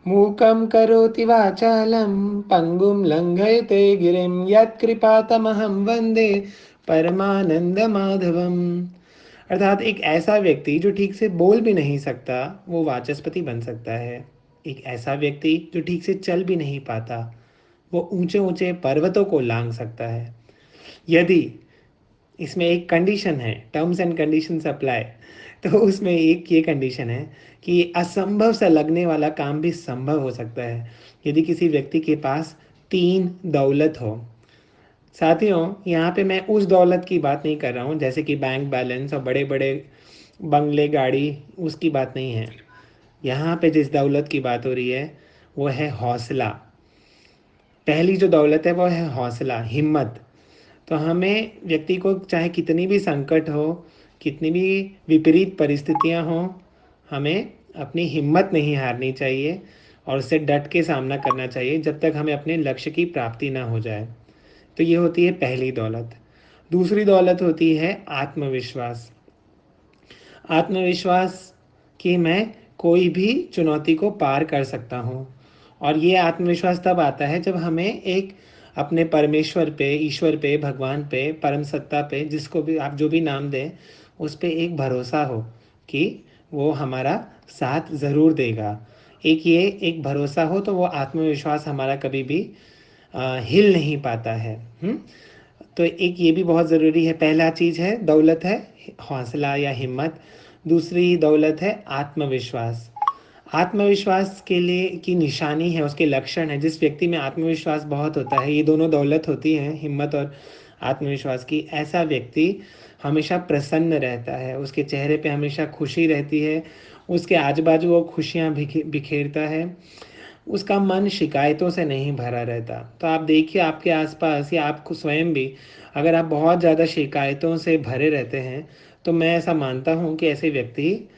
मूकं करोति वाचालं पंगुं लंघयते गिरिं यत्कृपातमहं वंदे परमानंदमाधवम। अर्थात एक ऐसा व्यक्ति जो ठीक से बोल भी नहीं सकता वो वाचस्पति बन सकता है। एक ऐसा व्यक्ति जो ठीक से चल भी नहीं पाता वो ऊंचे ऊंचे पर्वतों को लांघ सकता है। यदि इसमें एक कंडीशन है, टर्म्स एंड कंडीशंस अप्लाई, तो उसमें एक ये कंडीशन है कि असंभव सा लगने वाला काम भी संभव हो सकता है यदि किसी व्यक्ति के पास तीन दौलत हो। साथियों, यहाँ पे मैं उस दौलत की बात नहीं कर रहा हूँ जैसे कि बैंक बैलेंस और बड़े बड़े बंगले गाड़ी, उसकी बात नहीं है। यहाँ पे जिस दौलत की बात हो रही है वो है हौसला। पहली जो दौलत है वो है हौसला, हिम्मत। तो हमें व्यक्ति को चाहे कितनी भी संकट हो, कितनी भी विपरीत परिस्थितियां हो, हमें अपनी हिम्मत नहीं हारनी चाहिए और उससे डट के सामना करना चाहिए जब तक हमें अपने लक्ष्य की प्राप्ति ना हो जाए। तो ये होती है पहली दौलत। दूसरी दौलत होती है आत्मविश्वास। आत्मविश्वास कि मैं कोई भी चुनौती को पार कर सकता हूँ। और ये आत्मविश्वास तब आता है जब हमें एक अपने परमेश्वर पे, ईश्वर पे, भगवान पे, परम सत्ता पे, जिसको भी आप जो भी नाम दें, उस पे एक भरोसा हो कि वो हमारा साथ ज़रूर देगा। एक भरोसा हो तो वो आत्मविश्वास हमारा कभी भी हिल नहीं पाता है। तो एक ये भी बहुत ज़रूरी है। पहला चीज़ है, दौलत है हौसला या हिम्मत। दूसरी दौलत है आत्मविश्वास। आत्मविश्वास के लिए की निशानी है, उसके लक्षण है। जिस व्यक्ति में आत्मविश्वास बहुत होता है, ये दोनों दौलत होती हैं, हिम्मत और आत्मविश्वास की, ऐसा व्यक्ति हमेशा प्रसन्न रहता है, उसके चेहरे पे हमेशा खुशी रहती है, उसके आजू बाजू वो खुशियाँ बिखेरता है, उसका मन शिकायतों से नहीं भरा रहता। तो आप देखिए आपके आसपास या आपको स्वयं भी, अगर आप बहुत ज़्यादा शिकायतों से भरे रहते हैं तो मैं ऐसा मानता हूँ कि ऐसे व्यक्ति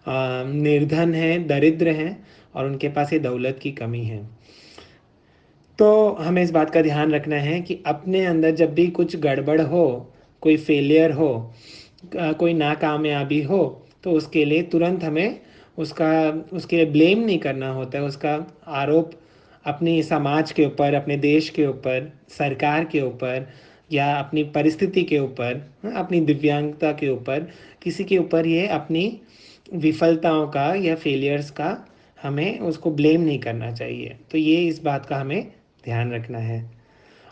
निर्धन हैं, दरिद्र हैं और उनके पास ये दौलत की कमी है। तो हमें इस बात का ध्यान रखना है कि अपने अंदर जब भी कुछ गड़बड़ हो, कोई फेलियर हो, कोई नाकामयाबी हो, तो उसके लिए तुरंत हमें उसका उसके लिए ब्लेम नहीं करना होता है। उसका आरोप अपनी समाज के ऊपर, अपने देश के ऊपर, सरकार के ऊपर या अपनी परिस्थिति के ऊपर, अपनी दिव्यांगता के ऊपर, किसी के ऊपर ये अपनी विफलताओं का या फेलियर्स का हमें उसको ब्लेम नहीं करना चाहिए। तो ये इस बात का हमें ध्यान रखना है।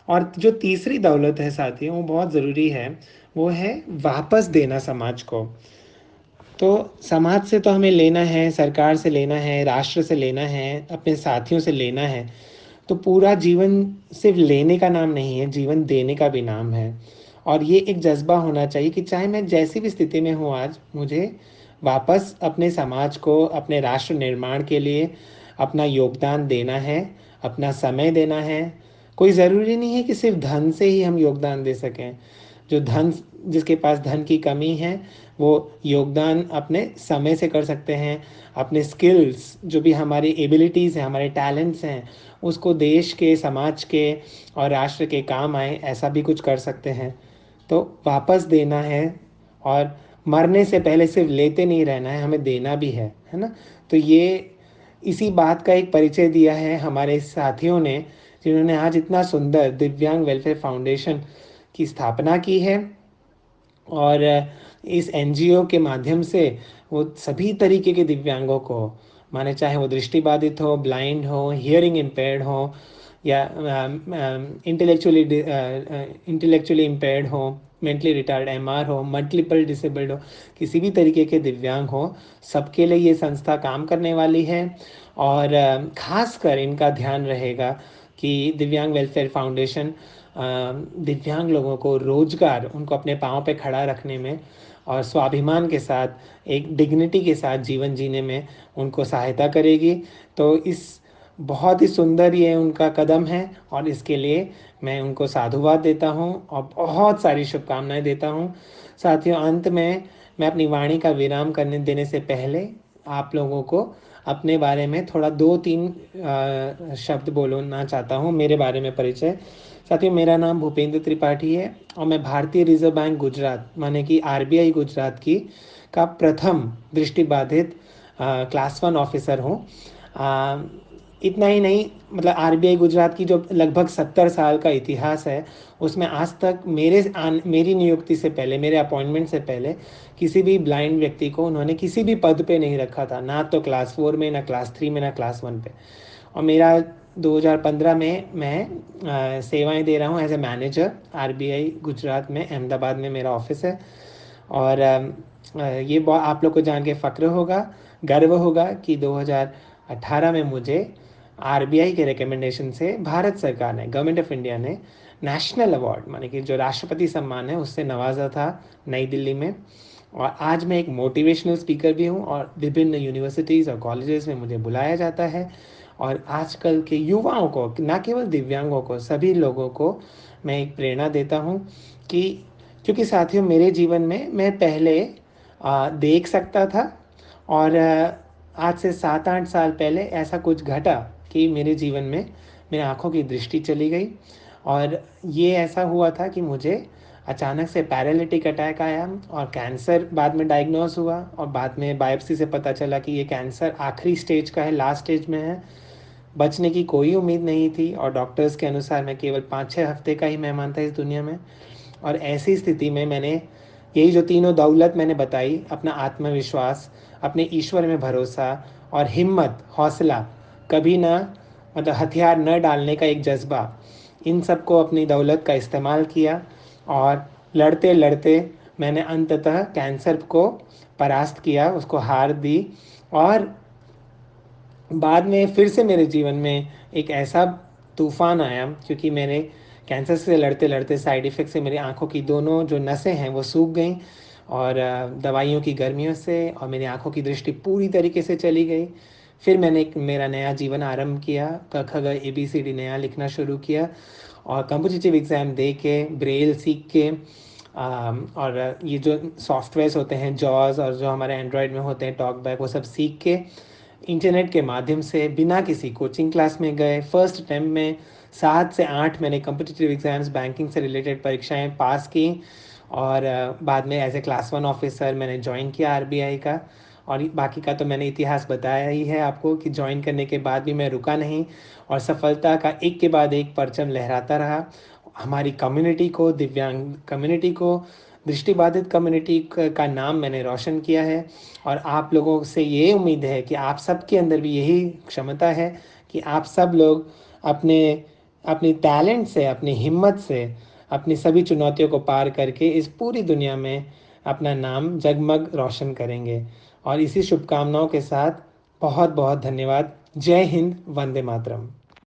और जो तीसरी दौलत है साथियों, वो बहुत ज़रूरी है, वो है वापस देना समाज को। तो समाज से तो हमें लेना है, सरकार से लेना है, राष्ट्र से लेना है, अपने साथियों से लेना है। तो पूरा जीवन सिर्फ लेने का नाम नहीं है, जीवन देने का भी नाम है। और ये एक जज्बा होना चाहिए कि चाहे मैं जैसी भी स्थिति में हूँ आज, मुझे वापस अपने समाज को, अपने राष्ट्र निर्माण के लिए अपना योगदान देना है, अपना समय देना है। कोई ज़रूरी नहीं है कि सिर्फ धन से ही हम योगदान दे सकें। जो धन जिसके पास धन की कमी है वो योगदान अपने समय से कर सकते हैं, अपने स्किल्स, जो भी हमारी एबिलिटीज़ हैं, हमारे टैलेंट्स हैं, उसको देश के, समाज के और राष्ट्र के काम आए, ऐसा भी कुछ कर सकते हैं। तो वापस देना है और मरने से पहले सिर्फ लेते नहीं रहना है, हमें देना भी है ना। तो ये इसी बात का एक परिचय दिया है हमारे साथियों ने, जिन्होंने आज इतना सुंदर दिव्यांग वेलफेयर फाउंडेशन की स्थापना की है। और इस एनजीओ के माध्यम से वो सभी तरीके के दिव्यांगों को, माने चाहे वो दृष्टिबाधित हो, ब्लाइंड हो, हियरिंग इम्पेयर्ड हो या इंटेलेक्चुअली इम्पेयर्ड हो, मेंटली रिटार्ड एमआर हो, मल्टीपल डिसेबल्ड हो, किसी भी तरीके के दिव्यांग हो, सबके लिए ये संस्था काम करने वाली है। और खासकर इनका ध्यान रहेगा कि दिव्यांग वेलफेयर फाउंडेशन दिव्यांग लोगों को रोजगार, उनको अपने पाँव पे खड़ा रखने में और स्वाभिमान के साथ, एक डिग्निटी के साथ जीवन जीने में उनको सहायता करेगी। तो इस बहुत ही सुंदर ये उनका कदम है और इसके लिए मैं उनको साधुवाद देता हूँ और बहुत सारी शुभकामनाएं देता हूँ। साथियों, अंत में मैं अपनी वाणी का विराम करने देने से पहले आप लोगों को अपने बारे में थोड़ा 2-3 शब्द बोलना चाहता हूँ, मेरे बारे में परिचय। साथियों, मेरा नाम भूपेंद्र त्रिपाठी है और मैं भारतीय रिजर्व बैंक गुजरात, माने कि आरबीआई गुजरात की प्रथम दृष्टिबाधित क्लास 1 ऑफिसर हूँ। इतना ही नहीं, मतलब आरबीआई गुजरात की जो लगभग 70 साल का इतिहास है, उसमें आज तक मेरी नियुक्ति से पहले, मेरे अपॉइंटमेंट से पहले किसी भी ब्लाइंड व्यक्ति को उन्होंने किसी भी पद पे नहीं रखा था, ना तो क्लास 4 में, ना क्लास 3 में, ना क्लास 1 पे। और मेरा 2015 में मैं सेवाएं दे रहा हूँ as a manager RBI Gujarat में, अहमदाबाद में मेरा ऑफिस है। और ये बहुत आप लोग को जान के फ़ख्र होगा, गर्व होगा कि 2018 में मुझे आरबीआई के रिकमेंडेशन से भारत सरकार ने, गवर्नमेंट ऑफ इंडिया ने नेशनल अवार्ड, माने कि जो राष्ट्रपति सम्मान है, उससे नवाजा था नई दिल्ली में। और आज मैं एक मोटिवेशनल स्पीकर भी हूँ और विभिन्न यूनिवर्सिटीज़ और कॉलेजेस में मुझे बुलाया जाता है। और आजकल के युवाओं को, ना केवल दिव्यांगों को, सभी लोगों को मैं एक प्रेरणा देता हूँ कि, क्योंकि साथियों मेरे जीवन में मैं पहले देख सकता था, और आज से 7-8 साल पहले ऐसा कुछ घटा कि मेरे जीवन में मेरी आँखों की दृष्टि चली गई। और ये ऐसा हुआ था कि मुझे अचानक से पैरालिटिक अटैक आया और कैंसर बाद में डायग्नोस हुआ, और बाद में बायोप्सी से पता चला कि ये कैंसर आखिरी स्टेज का है, लास्ट स्टेज में है। बचने की कोई उम्मीद नहीं थी, और डॉक्टर्स के अनुसार मैं केवल 5-6 हफ्ते का ही मेहमान था इस दुनिया में। और ऐसी स्थिति में मैंने यही जो तीनों दौलत मैंने बताई, अपना आत्मविश्वास, अपने ईश्वर में भरोसा और हिम्मत, हौसला, कभी ना, मतलब हथियार न डालने का एक जज्बा, इन सब को अपनी दौलत का इस्तेमाल किया। और लड़ते लड़ते मैंने अंततः कैंसर को परास्त किया, उसको हार दी। और बाद में फिर से मेरे जीवन में एक ऐसा तूफान आया, क्योंकि मैंने कैंसर से लड़ते लड़ते साइड इफ़ेक्ट से मेरी आँखों की दोनों जो नसें हैं वो सूख गईं, और दवाइयों की गर्मियों से, और मेरी आँखों की दृष्टि पूरी तरीके से चली गई। फिर मैंने एक मेरा नया जीवन आरंभ किया, क ख ग ABCD नया लिखना शुरू किया, और कॉम्पिटिटिव एग्ज़ाम दे के, ब्रेल सीख के, और ये जो सॉफ्टवेयर्स होते हैं जॉज़, और जो हमारे एंड्रॉयड में होते हैं टॉक बैक, वो सब सीख के इंटरनेट के माध्यम से बिना किसी कोचिंग क्लास में गए फर्स्ट अटैम्प्ट में 7 से 8 मैंने कॉम्पिटिटिव एग्ज़ाम्स, बैंकिंग से रिलेटेड परीक्षाएं पास की। और बाद में एज ए क्लास 1 ऑफिसर मैंने ज्वाइन किया आरबीआई का। और बाकी का तो मैंने इतिहास बताया ही है आपको कि ज्वाइन करने के बाद भी मैं रुका नहीं, और सफलता का एक के बाद एक परचम लहराता रहा। हमारी कम्युनिटी को, दिव्यांग कम्युनिटी को, दृष्टिबाधित कम्युनिटी का नाम मैंने रोशन किया है। और आप लोगों से ये उम्मीद है कि आप सबके अंदर भी यही क्षमता है कि आप सब लोग अपने अपनी टैलेंट से, अपनी हिम्मत से, अपनी सभी चुनौतियों को पार करके इस पूरी दुनिया में अपना नाम जगमग रोशन करेंगे। और इसी शुभकामनाओं के साथ बहुत बहुत धन्यवाद। जय हिंद, वंदे मातरम।